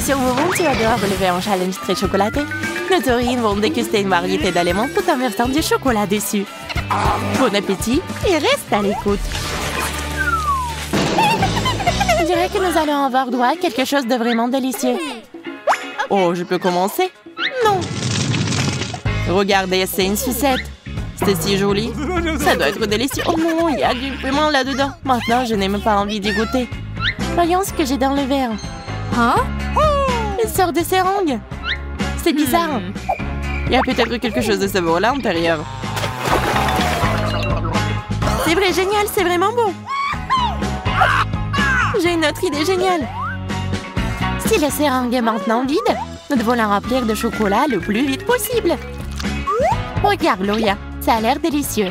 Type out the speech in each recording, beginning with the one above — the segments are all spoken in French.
sûr, Momo, tu adores relever un challenge très chocolaté. Nos taurines vont déguster une variété d'aliments tout en versant du chocolat dessus. Bon appétit et reste à l'écoute. Je dirais que nous allons avoir droit à quelque chose de vraiment délicieux. Oh, je peux commencer? Non. Regardez, c'est une sucette. C'est si joli. Ça doit être délicieux. Oh non, il y a du piment là-dedans. Maintenant, je n'ai même pas envie d'y goûter. Voyons ce que j'ai dans le verre. Hein? Il sort de seringue. C'est bizarre. Il y a peut-être quelque chose de savoureux à l'intérieur. C'est vrai, génial, c'est vraiment bon. J'ai une autre idée géniale. Si la seringue est maintenant vide, nous devons la remplir de chocolat le plus vite possible. Regarde, Loya, ça a l'air délicieux.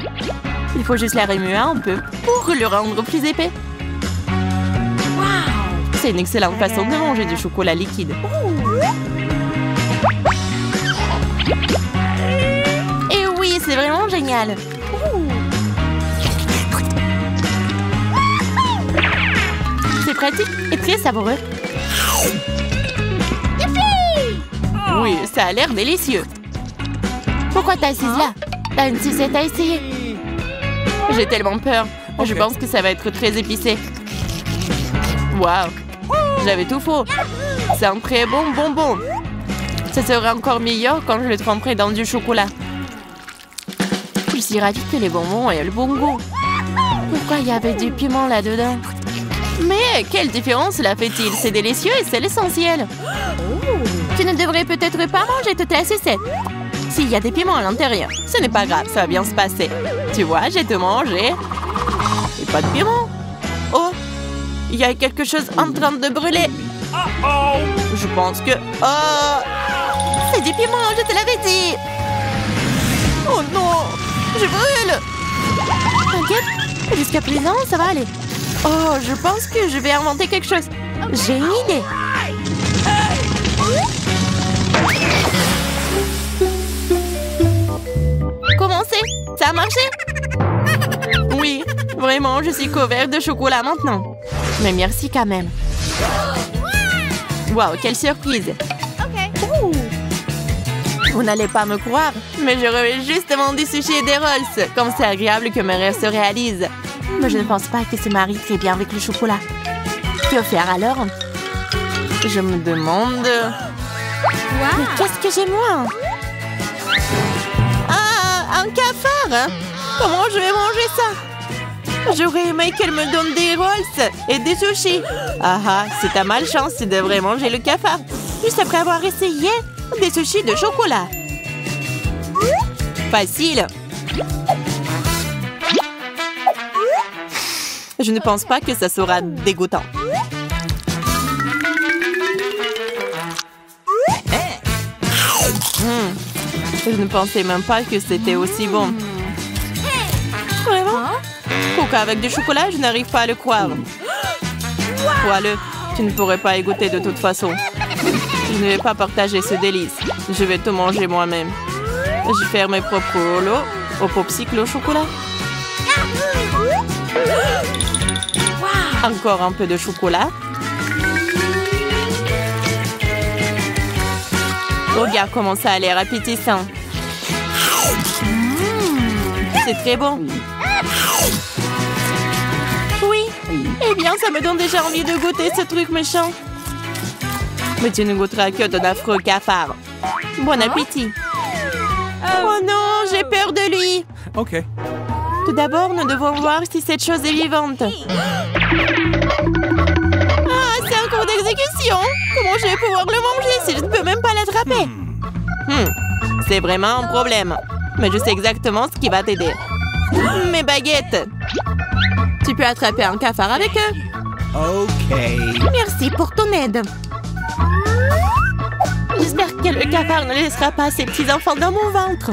Il faut juste la remuer un peu pour le rendre plus épais. C'est une excellente façon de manger du chocolat liquide. Et oui, c'est vraiment génial. C'est pratique et très savoureux. Oui, ça a l'air délicieux. Pourquoi t'es assise là? T'as une sucette à essayer? J'ai tellement peur. Je pense que ça va être très épicé. Waouh! J'avais tout faux. C'est un très bon bonbon. Ça serait encore meilleur quand je le tremperai dans du chocolat. Je suis ravie que les bonbons aient le bon goût. Pourquoi il y avait du piment là-dedans? Mais quelle différence cela fait-il? C'est délicieux et c'est l'essentiel. Tu ne devrais peut-être pas manger toute la sucette. S'il y a des piments à l'intérieur, ce n'est pas grave, ça va bien se passer. Tu vois, j'ai tout mangé. Et pas de piment. Oh, il y a quelque chose en train de brûler. Je pense que... Oh, c'est du piment, je te l'avais dit. Oh non, je brûle. T'inquiète, jusqu'à présent, ça va aller. Oh, je pense que je vais inventer quelque chose. J'ai une idée. Comment c'est? Ça a marché? Oui, vraiment, je suis couvert de chocolat maintenant. Mais merci quand même. Waouh, quelle surprise. Vous n'allez pas me croire, mais je rêvais justement du sushi et des rolls. Comme c'est agréable que mes rêves se réalisent. Mais je ne pense pas que se marie très bien avec le chocolat. Que faire alors? Je me demande... Mais qu'est-ce que j'ai moi? Ah, un cafard! Comment je vais manger ça? J'aurais aimé qu'elle me donne des rolls et des sushis. Ah ah, c'est ta malchance, tu devrais manger le cafard. Juste après avoir essayé des sushis de chocolat. Facile. Je ne pense pas que ça sera dégoûtant. Je ne pensais même pas que c'était aussi bon. Vraiment? Coca avec du chocolat, je n'arrive pas à le croire. Crois-le, tu ne pourrais pas y goûter de toute façon. Je ne vais pas partager ce délice. Je vais tout manger moi-même. Je vais faire mes propres rouleaux au popsicle au chocolat. Encore un peu de chocolat. Regarde comment ça a l'air appétissant. C'est très bon. Oui. Eh bien, ça me donne déjà envie de goûter ce truc méchant. Mais tu ne goûteras que de affreux cafards. Bon appétit. Oh non, j'ai peur de lui. Ok. Tout d'abord, nous devons voir si cette chose est vivante. Ah, c'est un cours d'exécution. Comment je vais pouvoir le manger si je ne peux même pas l'attraper? C'est vraiment un problème. Mais je sais exactement ce qui va t'aider. Mes baguettes. Tu peux attraper un cafard avec eux. Ok. Merci pour ton aide. J'espère que le cafard ne laissera pas ses petits enfants dans mon ventre.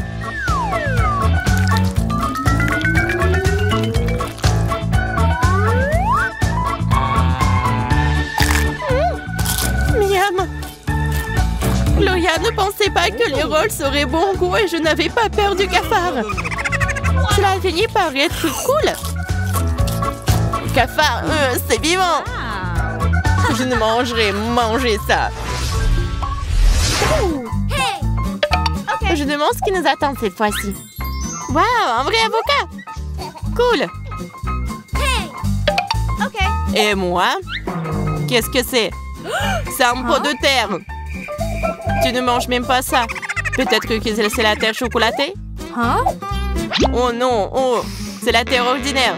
Miam. Loya ne pensait pas que les rolls auraient bon goût et je n'avais pas peur du cafard. Cela a fini par être cool. Le cafard, c'est vivant. Je ne mangerai manger ça. Je demande ce qui nous attend cette fois-ci. Wow, un vrai avocat! Cool! Et moi? Qu'est-ce que c'est? C'est un pot de terre! Tu ne manges même pas ça. Peut-être que c'est la terre chocolatée? Oh non, oh, c'est la terre ordinaire.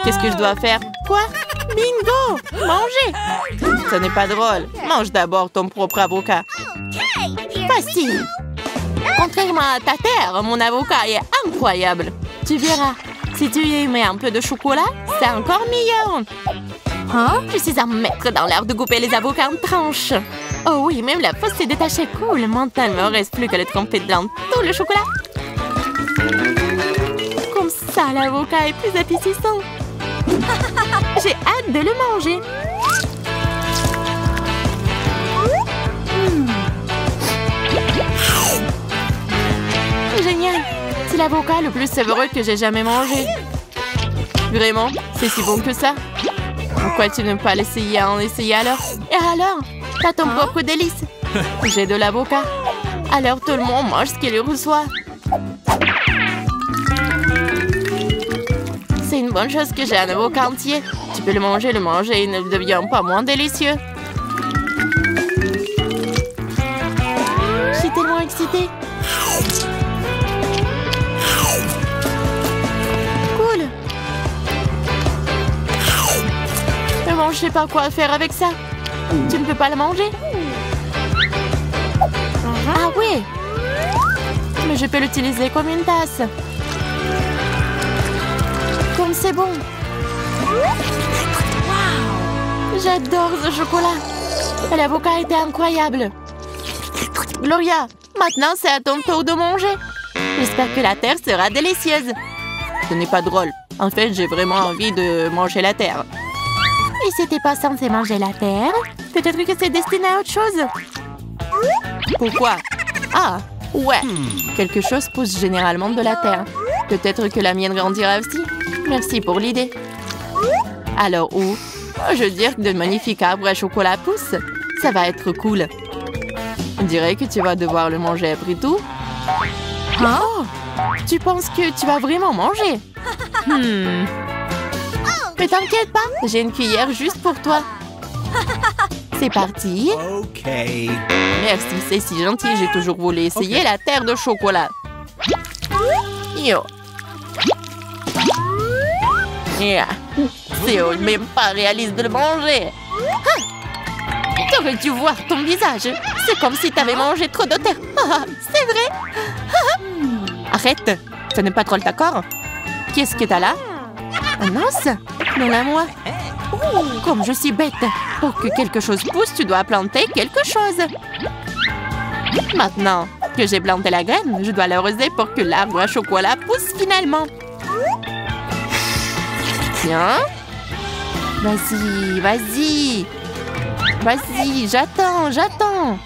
Qu'est-ce que je dois faire? Quoi? Bingo! Manger! Ce n'est pas drôle. Mange d'abord ton propre avocat. Facile! Contrairement à ta terre, mon avocat est incroyable. Tu verras. Si tu y mets un peu de chocolat, c'est encore meilleur. Je suis un maître dans l'art de couper les avocats en tranches. Oh oui, même la fausse s'est détachée. Cool. Maintenant, il ne me reste plus que le tremper dans tout le chocolat. Comme ça, l'avocat est plus appétissant. J'ai hâte de le manger. Génial. C'est l'avocat le plus savoureux que j'ai jamais mangé. Vraiment? C'est si bon que ça? Pourquoi tu ne peux pas l'essayer en essayer alors? Et alors? T'as ton propre délice. J'ai de l'avocat. Alors tout le monde mange ce qu'il reçoit. C'est une bonne chose que j'ai un avocat entier. Tu peux le manger, il ne devient pas moins délicieux. Je suis tellement excitée. Cool. Mais bon, je sais pas quoi faire avec ça. Tu ne peux pas le manger? Ah oui. Mais je peux l'utiliser comme une tasse. Comme c'est bon. J'adore ce chocolat. L'avocat était incroyable. Gloria, maintenant c'est à ton tour de manger. J'espère que la terre sera délicieuse. Ce n'est pas drôle. En fait, j'ai vraiment envie de manger la terre. Et si t'es pas censé manger la terre, peut-être que c'est destiné à autre chose. Pourquoi? Ah, ouais. Quelque chose pousse généralement de la terre. Peut-être que la mienne grandira aussi. Merci pour l'idée. Alors où? Je veux dire que de magnifiques arbres à chocolat poussent. Ça va être cool. On dirait que tu vas devoir le manger après tout. Oh! Tu penses que tu vas vraiment manger? Mais t'inquiète pas, j'ai une cuillère juste pour toi. C'est parti. Ok. Merci, c'est si gentil. J'ai toujours voulu essayer la terre de chocolat. Yo. Yeah. C'est même pas réaliste de le manger. Ah! T'aurais dû voir ton visage. C'est comme si t'avais mangé trop de terre. Ah, c'est vrai. Arrête. Ce n'est pas drôle, d'accord? Qu'est-ce que t'as là? Un os? Donne-la-moi. Comme je suis bête. Pour que quelque chose pousse, tu dois planter quelque chose. Maintenant que j'ai planté la graine, je dois l'arroser pour que l'arbre à chocolat pousse finalement. Tiens. Vas-y, vas-y. Vas-y, j'attends.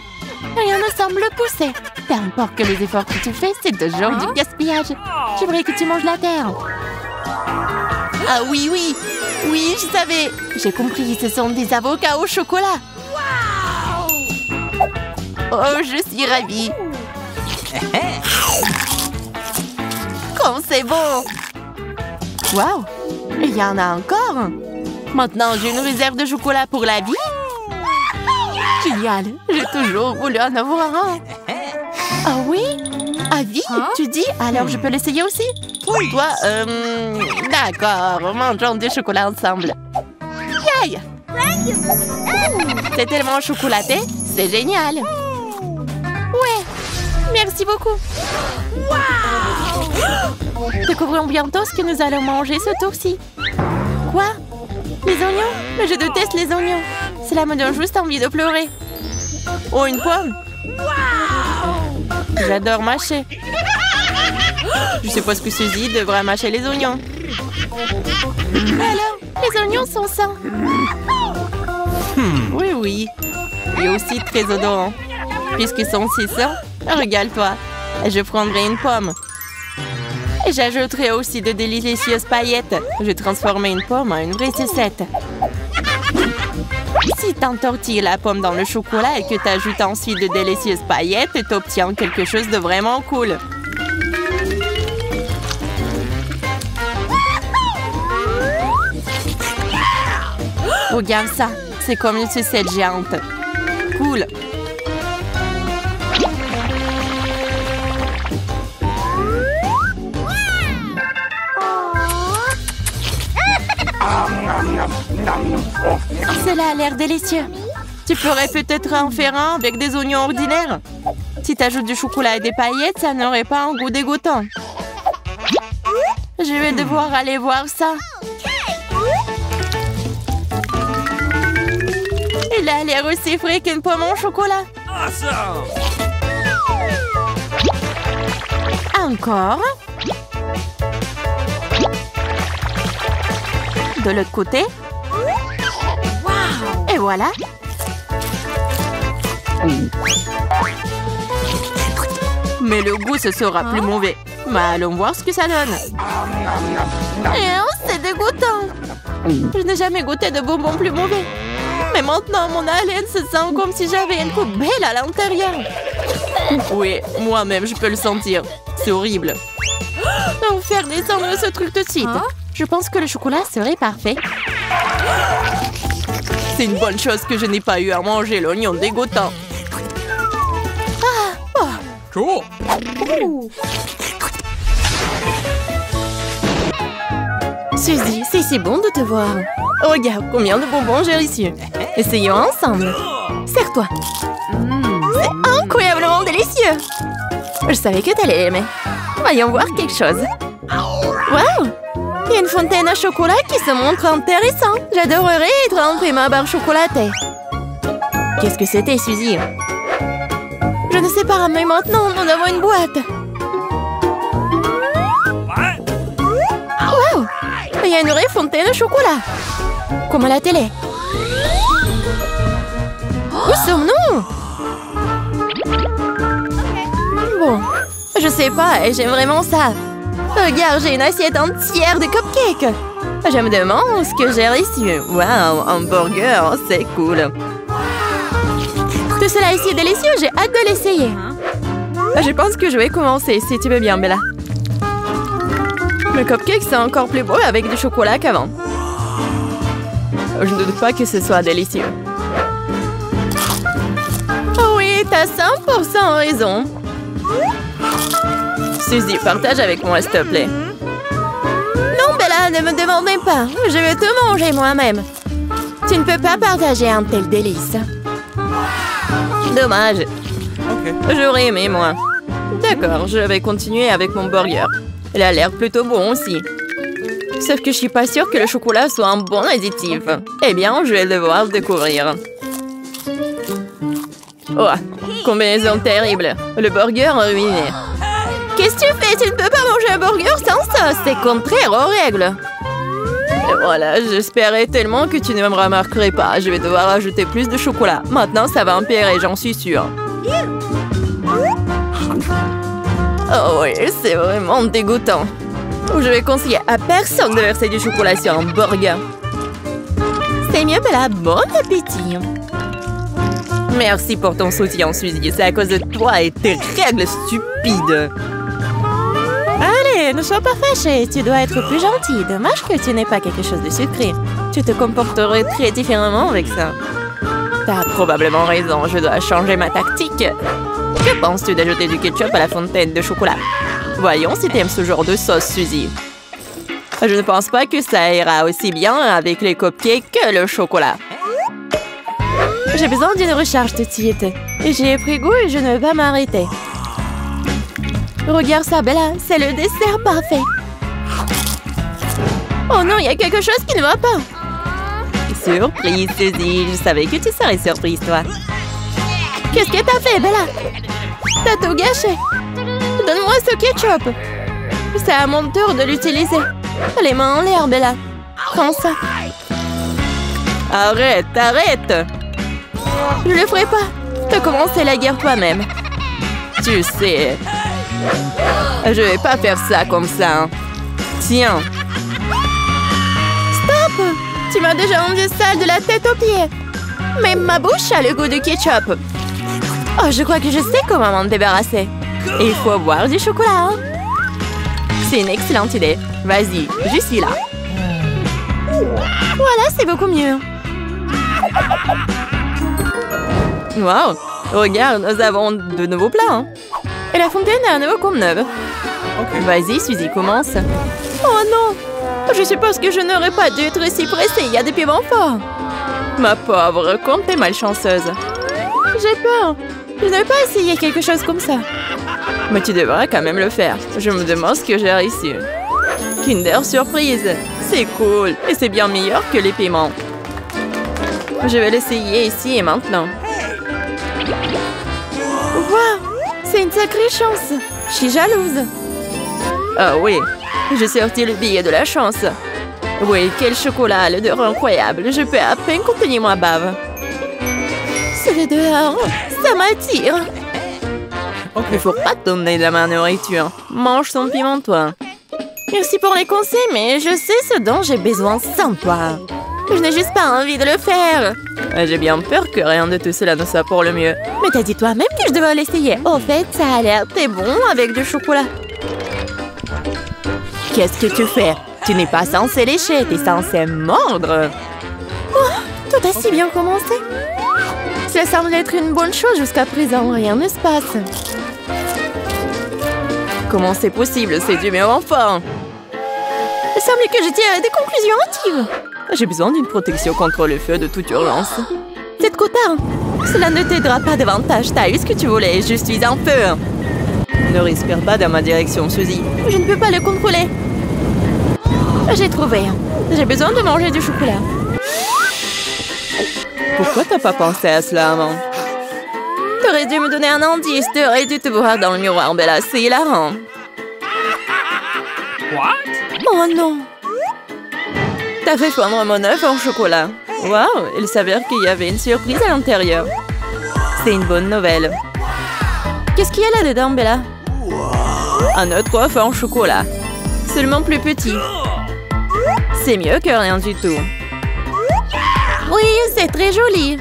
Rien ne semble pousser. Peu importe que les efforts que tu fais, c'est toujours du gaspillage. J'aimerais que tu manges la terre. Ah oui, oui. Oui, je savais. J'ai compris, ce sont des avocats au chocolat. Oh, je suis ravie. Comme c'est bon. Waouh, il y en a encore. Maintenant, j'ai une réserve de chocolat pour la vie. Génial, j'ai toujours voulu en avoir un. Ah oui? À vie, tu dis? Alors, je peux l'essayer aussi? Oui. Toi, d'accord, mangeons du chocolat ensemble. Yay! C'est tellement chocolaté, c'est génial. Ouais, merci beaucoup. Wow! Découvrons bientôt ce que nous allons manger ce tour-ci. Quoi? Les oignons? Mais je déteste les oignons. Cela me donne juste envie de pleurer. Oh, une pomme? J'adore mâcher. Je suppose que Suzy devra mâcher les oignons. Alors, les oignons sont sains. Oui, oui. Et aussi très odorants. Puisqu'ils sont si sains, régale-toi. Je prendrai une pomme. Et j'ajouterai aussi de délicieuses paillettes. Je transformerai une pomme en une vraie sucette. Si tu entortilles la pomme dans le chocolat et que tu ajoutes ensuite de délicieuses paillettes, tu obtiens quelque chose de vraiment cool. Regarde ça, c'est comme une sucette géante. Cool. Cela a l'air délicieux. Tu pourrais peut-être en faire un avec des oignons ordinaires. Si tu ajoutes du chocolat et des paillettes, ça n'aurait pas un goût dégoûtant. Je vais devoir aller voir ça. Il a l'air aussi frais qu'une pomme au chocolat. Encore. De l'autre côté. Et voilà. Mais le goût, ce sera plus mauvais. Mais allons voir ce que ça donne. C'est dégoûtant. Je n'ai jamais goûté de bonbons plus mauvais. Mais maintenant, mon haleine se sent comme si j'avais une poubelle à l'intérieur. Oui, moi-même, je peux le sentir. C'est horrible. On va faire descendre ce truc tout de suite. Je pense que le chocolat serait parfait. C'est une bonne chose que je n'ai pas eu à manger l'oignon dégoûtant. Cool. Suzy, c'est si bon de te voir. Regarde combien de bonbons j'ai reçus. Essayons ensemble. Serre-toi. C'est incroyablement délicieux. Je savais que tu allais l'aimer. Voyons voir quelque chose. Waouh! Il y a une fontaine à chocolat qui se montre intéressante. J'adorerais tremper ma barre chocolatée. Qu'est-ce que c'était, Suzy? Je ne sais pas, mais maintenant, nous avons une boîte. Waouh! Il y a une vraie fontaine de chocolat. Comme à la télé. Où sommes-nous? Bon, je sais pas et j'aime vraiment ça. Regarde, j'ai une assiette entière de cupcakes. Je me demande ce que j'ai reçu. Waouh, un burger, c'est cool. Tout cela ici est délicieux, j'ai hâte de l'essayer. Je pense que je vais commencer, si tu veux bien, Bella. Le cupcake, c'est encore plus beau avec du chocolat qu'avant. Je ne doute pas que ce soit délicieux. Oh oui, t'as 100% raison. Suzy, partage avec moi, s'il te plaît. Non, Bella, ne me demandez pas. Je vais te manger moi-même. Tu ne peux pas partager un tel délice. Dommage. J'aurais aimé, moi. D'accord, je vais continuer avec mon burger. Il a l'air plutôt bon aussi. Sauf que je suis pas sûre que le chocolat soit un bon additif. Eh bien, je vais devoir découvrir. Oh, combinaison terrible. Le burger ruiné. Qu'est-ce que tu fais? Tu ne peux pas manger un burger sans sauce. C'est contraire aux règles. Et voilà, j'espérais tellement que tu ne me remarquerais pas. Je vais devoir ajouter plus de chocolat. Maintenant, ça va empirer, j'en suis sûre. Oh oui, c'est vraiment dégoûtant. Je vais conseiller à personne de verser du chocolat sur un burger. C'est mieux, Bella. Bon appétit. Merci pour ton soutien, Suzy. C'est à cause de toi et tes règles stupides. Allez, ne sois pas fâchée. Tu dois être plus gentille. Dommage que tu n'aies pas quelque chose de sucré. Tu te comporterais très différemment avec ça. T'as probablement raison. Je dois changer ma tactique. Que penses-tu d'ajouter du ketchup à la fontaine de chocolat? Voyons si t'aimes ce genre de sauce, Suzy. Je ne pense pas que ça ira aussi bien avec les cupcakes que le chocolat. J'ai besoin d'une recharge tout de suite. J'ai pris goût et je ne vais pas m'arrêter. Regarde ça, Bella, c'est le dessert parfait. Oh non, il y a quelque chose qui ne va pas. Surprise, Suzy. Je savais que tu serais surprise, toi. Qu'est-ce que t'as fait, Bella? T'as tout gâché. Donne-moi ce ketchup. C'est à mon tour de l'utiliser. Les mains en l'air, Bella. Prends ça. Arrête, arrête. Je le ferai pas. T'as commencé la guerre toi-même. Tu sais. Je vais pas faire ça comme ça. Tiens. Stop. Tu m'as déjà rendu sale de la tête aux pieds. Mais ma bouche a le goût de ketchup. Oh, je crois que je sais comment m'en débarrasser. Il faut boire du chocolat. C'est une excellente idée. Vas-y, je suis là. Voilà, c'est beaucoup mieux. Wow, regarde, nous avons de nouveaux plats. Hein. Et la fontaine est à nouveau comme neuve. Vas-y, Suzy, commence. Oh non, je suppose que je n'aurais pas dû être si pressée. Il y a des piments forts. Ma pauvre, comme t'es malchanceuse. J'ai peur. Je n'avais pas essayé quelque chose comme ça. Mais tu devrais quand même le faire. Je me demande ce que j'ai réussi. Kinder Surprise. C'est cool. Et c'est bien meilleur que les piments. Je vais l'essayer ici et maintenant. Wow, c'est une sacrée chance. Je suis jalouse. Ah oui, j'ai sorti le billet de la chance. Oui, quel chocolat, l'odeur incroyable. Je peux à peine contenir ma bave. C'est le dehors, ça m'attire. Il faut pas te donner de ma nourriture. Mange ton piment, toi. Merci pour les conseils, mais je sais ce dont j'ai besoin sans toi. Je n'ai juste pas envie de le faire. J'ai bien peur que rien de tout cela ne soit pour le mieux. Mais t'as dit toi-même que je devais l'essayer. Au fait, ça a l'air très bon avec du chocolat. Qu'est-ce que tu fais? Tu n'es pas censé lécher, tu es censé mordre. Oh, tout a si bien commencé. Cela semble être une bonne chose jusqu'à présent. Rien ne se passe. Comment c'est possible? C'est du meilleur enfant. Il semble que je tire des conclusions hâtives. J'ai besoin d'une protection contre le feu de toute urgence. C'est trop tard. Cela ne t'aidera pas davantage. T'as eu ce que tu voulais. Je suis en feu. Ne respire pas dans ma direction, Suzy. Je ne peux pas le contrôler. J'ai trouvé. J'ai besoin de manger du chocolat. Pourquoi t'as pas pensé à cela avant? T'aurais dû me donner un indice. T'aurais dû te voir dans le miroir, Bella. C'est hilarant. Oh non! T'as fait fondre mon œuf en chocolat. Waouh! Il s'avère qu'il y avait une surprise à l'intérieur. C'est une bonne nouvelle. Qu'est-ce qu'il y a là-dedans, Bella? Un autre œuf en chocolat. Seulement plus petit. C'est mieux que rien du tout. Oui, c'est très joli.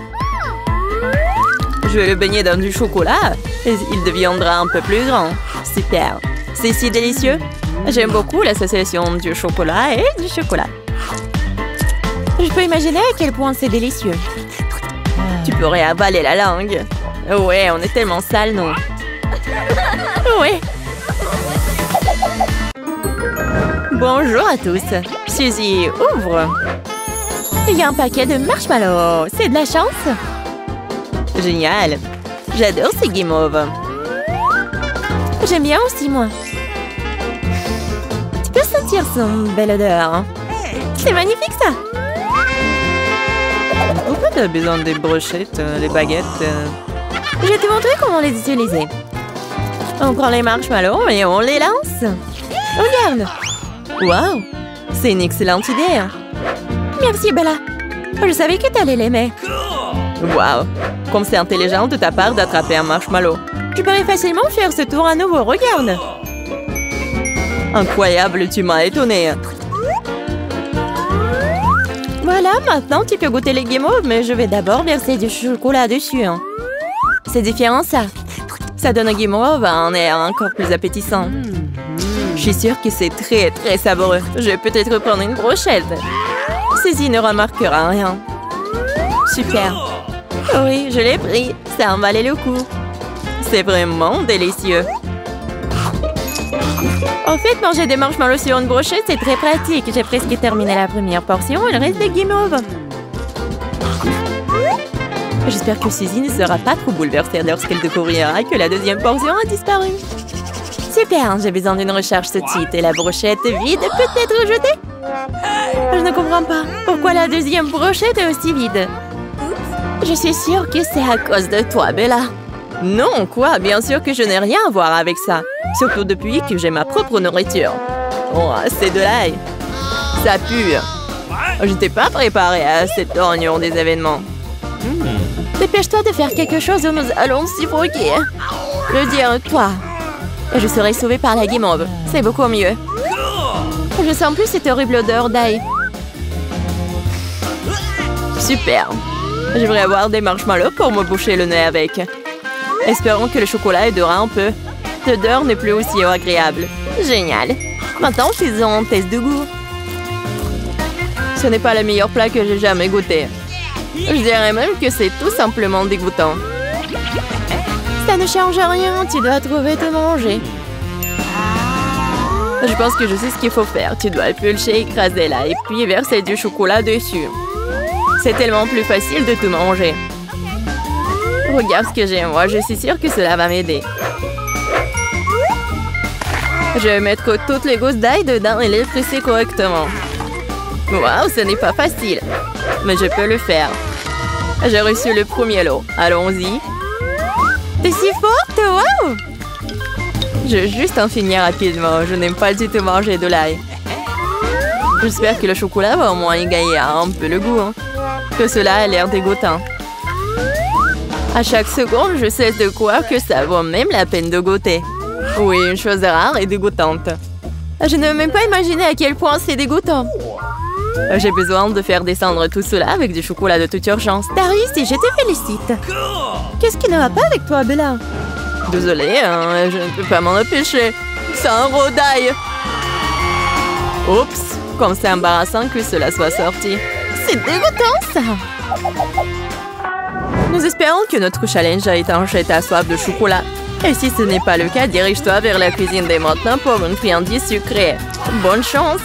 Je vais le baigner dans du chocolat et il deviendra un peu plus grand. Super. C'est si délicieux. J'aime beaucoup l'association du chocolat et du chocolat. Je peux imaginer à quel point c'est délicieux. Tu pourrais avaler la langue. Ouais, on est tellement sales, non? Ouais. Bonjour à tous. Suzy, ouvre. Il y a un paquet de marshmallows. C'est de la chance. Génial. J'adore ces guimauves. J'aime bien aussi, moi. Tu peux sentir son belle odeur. C'est magnifique, ça. Pourquoi tu as besoin des brochettes, les baguettes? Je vais te montrer comment les utiliser. On prend les marshmallows et on les lance. Regarde. Waouh. C'est une excellente idée. Merci, Bella. Je savais que tu allais l'aimer. Waouh. Comme c'est intelligent de ta part d'attraper un marshmallow. Tu pourrais facilement faire ce tour à nouveau. Regarde. Incroyable, tu m'as étonnée. Voilà, maintenant tu peux goûter les guimauves, mais je vais d'abord verser du chocolat dessus. C'est différent, ça. Ça donne aux guimauves un air encore plus appétissant. Je suis sûre que c'est très, très savoureux. Je vais peut-être prendre une brochette. Suzy ne remarquera rien. Super. Oui, je l'ai pris. Ça en valait le coup. C'est vraiment délicieux. En fait, manger des marshmallows sur une brochette, c'est très pratique. J'ai presque terminé la première portion. Il reste des guimauves. J'espère que Suzy ne sera pas trop bouleversée lorsqu'elle découvrira que la deuxième portion a disparu. Super, j'ai besoin d'une recherche petite. Et la brochette vide peut être jetée? Je ne comprends pas. Pourquoi la deuxième brochette est aussi vide? Je suis sûre que c'est à cause de toi, Bella. Non, quoi? Bien sûr que je n'ai rien à voir avec ça. Surtout depuis que j'ai ma propre nourriture. Oh, c'est de l'ail. Ça pue. Je n'étais pas préparée à cette tournure des événements. Dépêche-toi de faire quelque chose ou nous allons suffoquer. Je dis à toi. Et je serai sauvée par la guimauve. C'est beaucoup mieux. Je sens plus cette horrible odeur d'ail. Super. J'aimerais avoir des marshmallows pour me boucher le nez avec. Espérons que le chocolat aidera un peu. L'odeur n'est plus aussi agréable. Génial. Maintenant, faisons un test de goût. Ce n'est pas le meilleur plat que j'ai jamais goûté. Je dirais même que c'est tout simplement dégoûtant. Ça ne change rien, tu dois trouver te manger. Je pense que je sais ce qu'il faut faire. Tu dois éplucher, écraser là et puis verser du chocolat dessus. C'est tellement plus facile de tout manger. Regarde ce que j'ai, moi. Je suis sûre que cela va m'aider. Je vais mettre toutes les gousses d'ail dedans et les presser correctement. Waouh, ce n'est pas facile. Mais je peux le faire. J'ai reçu le premier lot. Allons-y. T'es si forte, waouh! Je vais juste en finir rapidement. Je n'aime pas du tout manger de l'ail. J'espère que le chocolat va au moins égayer un peu le goût. Hein. Que cela a l'air dégoûtant. À chaque seconde, je cesse de croire que ça vaut même la peine de goûter. Oui, une chose rare et dégoûtante. Je ne veux même pas imaginer à quel point c'est dégoûtant. J'ai besoin de faire descendre tout cela avec du chocolat de toute urgence. T'as réussi, je te félicite. Qu'est-ce qui ne va pas avec toi, Bella? Désolée, hein, je ne peux pas m'en empêcher. C'est un raw d'ail. Oups, comme c'est embarrassant que cela soit sorti. C'est dégoûtant, ça. Nous espérons que notre challenge a étanché ta soif de chocolat. Et si ce n'est pas le cas, dirige-toi vers la cuisine dès maintenant pour une friandise sucrée. Bonne chance!